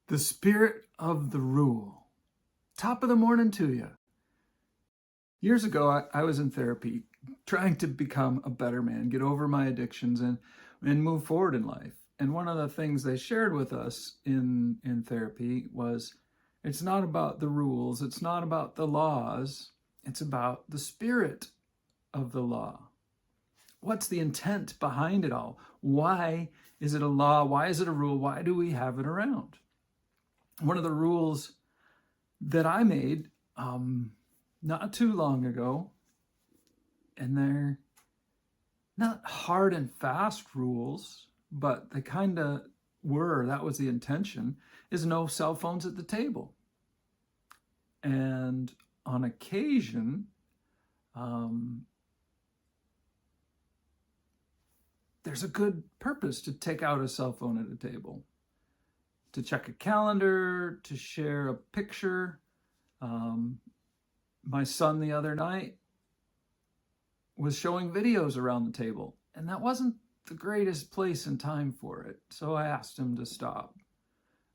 The spirit of the rule. Top of the morning to you. Years ago, I was in therapy, trying to become a better man, get over my addictions, and move forward in life. And one of the things they shared with us in therapy was, it's not about the rules, it's not about the laws, it's about the spirit of the law. What's the intent behind it all? Why is it a law? Why is it a rule? Why do we have it around? One of the rules that I made not too long ago, and they're not hard and fast rules, but they kind of were, that was the intention, is no cell phones at the table. And on occasion, there's a good purpose to take out a cell phone at a table, to check a calendar, to share a picture. My son the other night was showing videos around the table, and that wasn't the greatest place and time for it. So I asked him to stop,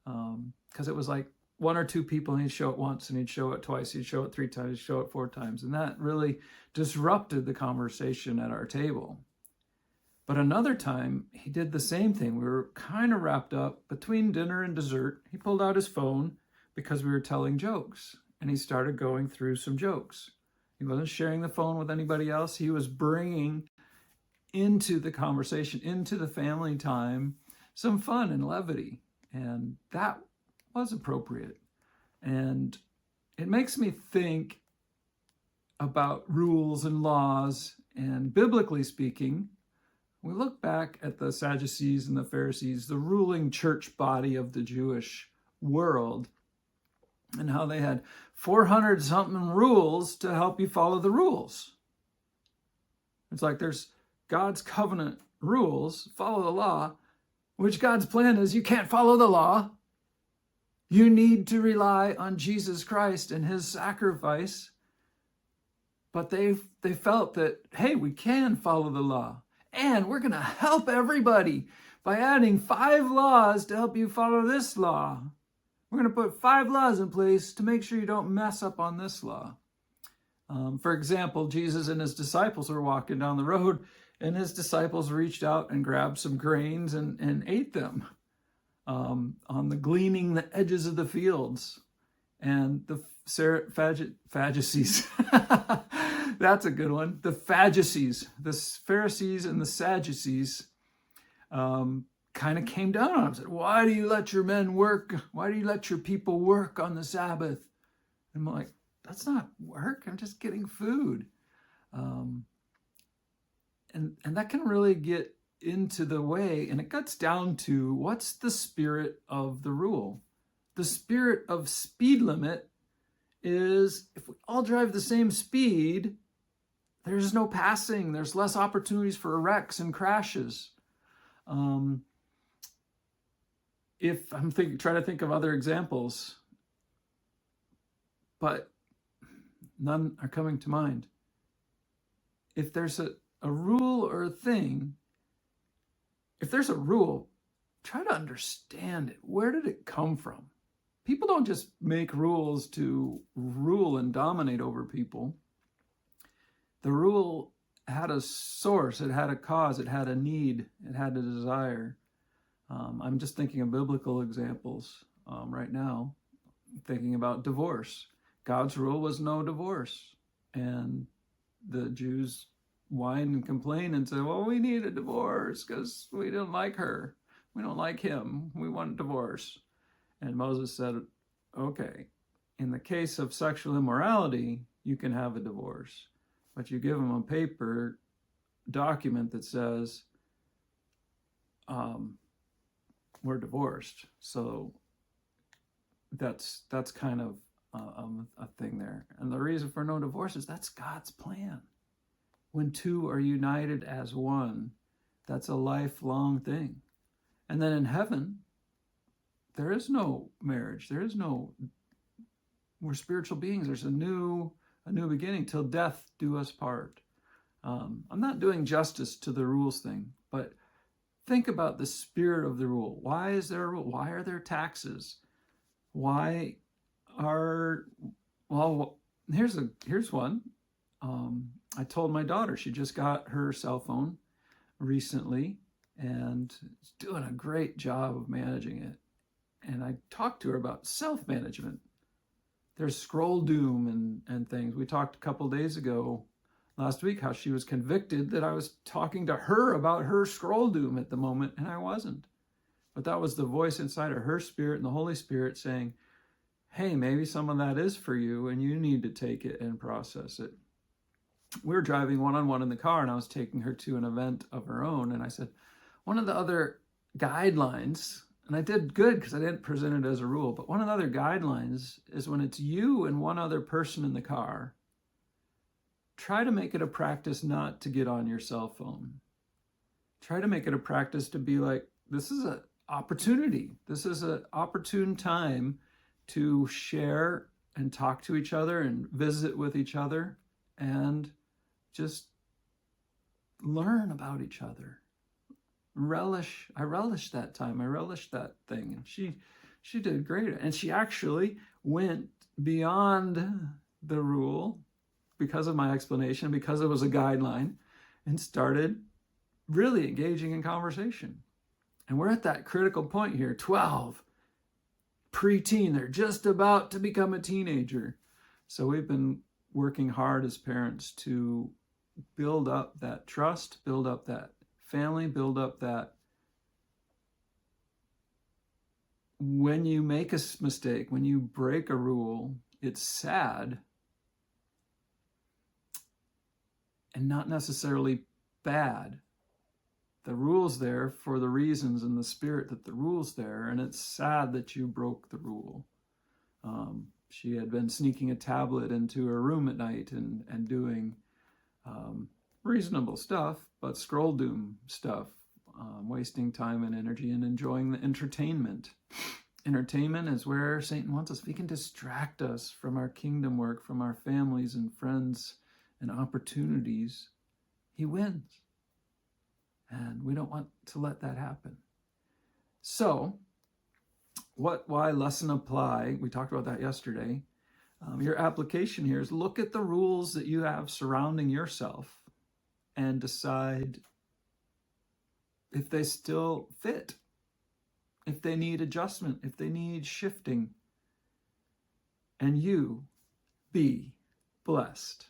because it was like one or two people, and he'd show it once, and he'd show it twice, he'd show it three times, he'd show it four times, and that really disrupted the conversation at our table. But another time, he did the same thing. We were kind of wrapped up between dinner and dessert. He pulled out his phone because we were telling jokes, and he started going through some jokes. He wasn't sharing the phone with anybody else. He was bringing into the conversation, into the family time, some fun and levity. And that was appropriate. And it makes me think about rules and laws. And biblically speaking, we look back at the Sadducees and the Pharisees, the ruling church body of the Jewish world, and how they had 400 something rules to help you follow the rules. It's like there's God's covenant rules, follow the law, which God's plan is you can't follow the law. You need to rely on Jesus Christ and his sacrifice. But they felt that, hey, we can follow the law. And we're going to help everybody by adding 5 laws to help you follow this law. We're going to put 5 laws in place to make sure you don't mess up on this law. For example, Jesus and his disciples were walking down the road, and his disciples reached out and grabbed some grains and ate them on the gleaning the edges of the fields. And the Sadducees, that's a good one. The Sadducees, the Pharisees and the Sadducees kind of came down on him and said, why do you let your men work? Why do you let your people work on the Sabbath? And I'm like, that's not work. I'm just getting food. And that can really get into the way, and it gets down to what's the spirit of the rule. The spirit of speed limit is if we all drive the same speed, there's no passing. There's less opportunities for wrecks and crashes. If I'm trying to think of other examples, but none are coming to mind. If there's a rule or a thing, if there's a rule, try to understand it. Where did it come from? People don't just make rules to rule and dominate over people. The rule had a source, it had a cause, it had a need, it had a desire. I'm just thinking of biblical examples right now, thinking about divorce. God's rule was no divorce. And the Jews whine and complain and say, well, we need a divorce because we don't like her. We don't like him. We want a divorce. And Moses said, okay, in the case of sexual immorality, you can have a divorce. But you give them a paper document that says, we're divorced. So that's kind of a thing there. And the reason for no divorce is that's God's plan. When two are united as one, that's a lifelong thing. And then in heaven, there is no marriage. There is no, we're spiritual beings. There's a new beginning. Till death do us part. I'm not doing justice to the rules thing, but think about the spirit of the rule. Why is there a rule? Why are there taxes? Why are, well, here's one. I told my daughter, she just got her cell phone recently and is doing a great job of managing it. And I talked to her about self-management. There's scroll doom and things. We talked a couple days ago, last week, how she was convicted that I was talking to her about her scroll doom at the moment, and I wasn't. But that was the voice inside of her spirit and the Holy Spirit saying, hey, maybe some of that is for you and you need to take it and process it. We were driving one-on-one in the car and I was taking her to an event of her own. And I said, one of the other guidelines, and I did good because I didn't present it as a rule, but one of the other guidelines is when it's you and one other person in the car, try to make it a practice not to get on your cell phone. Try to make it a practice to be like, this is an opportunity. This is an opportune time to share and talk to each other and visit with each other and just learn about each other. I relished that time. I relished that thing. And she did great. And she actually went beyond the rule because of my explanation, because it was a guideline, and started really engaging in conversation. And we're at that critical point here, 12, preteen, they're just about to become a teenager. So we've been working hard as parents to build up that trust, build up that family, build up that when you make a mistake, when you break a rule, it's sad and not necessarily bad. The rule's there for the reasons and the spirit that the rule's there, and it's sad that you broke the rule. She had been sneaking a tablet into her room at night and doing reasonable stuff, but scroll doom stuff, wasting time and energy and enjoying the entertainment. Entertainment is where Satan wants us. If he can distract us from our kingdom work, from our families and friends and opportunities, he wins. And we don't want to let that happen. So, why lesson apply? We talked about that yesterday. Your application here is look at the rules that you have surrounding yourself and decide if they still fit, if they need adjustment, if they need shifting. And you be blessed.